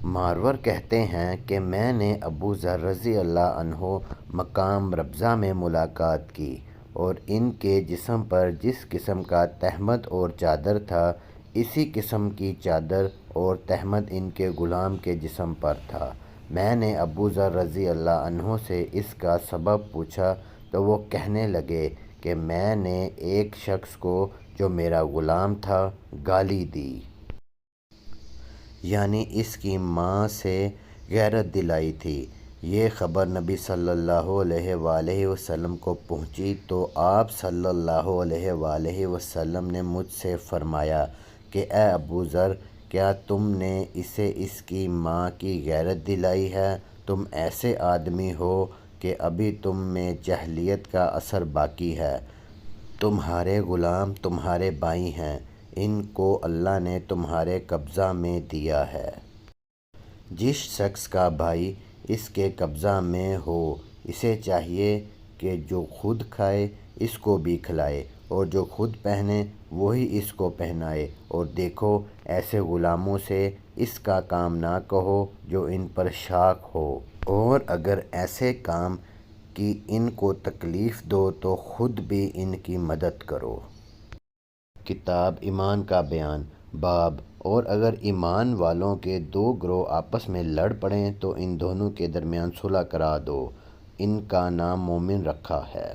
مارور کہتے ہیں کہ میں نے ابو ذر رضی اللہ عنہ مقام ربضہ میں ملاقات کی اور ان کے جسم پر جس قسم کا تہمد اور چادر تھا اسی قسم کی چادر اور تہمد ان کے غلام کے جسم پر تھا۔ میں نے ابو ذر رضی اللہ عنہ سے اس کا سبب پوچھا تو وہ کہنے لگے کہ میں نے ایک شخص کو جو میرا غلام تھا گالی دی، یعنی اس کی ماں سے غیرت دلائی تھی۔ یہ خبر نبی صلی اللہ علیہ وآلہ وسلم کو پہنچی تو آپ صلی اللہ علیہ وآلہ وسلم نے مجھ سے فرمایا کہ اے ابو ذر، کیا تم نے اسے اس کی ماں کی غیرت دلائی ہے؟ تم ایسے آدمی ہو کہ ابھی تم میں جاہلیت کا اثر باقی ہے۔ تمہارے غلام تمہارے بھائی ہیں، ان کو اللہ نے تمہارے قبضہ میں دیا ہے۔ جس شخص کا بھائی اس کے قبضہ میں ہو اسے چاہیے کہ جو خود کھائے اس کو بھی کھلائے اور جو خود پہنے وہی اس کو پہنائے، اور دیکھو ایسے غلاموں سے اس کا کام نہ کہو جو ان پر شاق ہو، اور اگر ایسے کام کی ان کو تکلیف دو تو خود بھی ان کی مدد کرو۔ کتاب ایمان کا بیان، باب اور اگر ایمان والوں کے دو گروہ آپس میں لڑ پڑیں تو ان دونوں کے درمیان صلح کرا دو، ان کا نام مومن رکھا ہے۔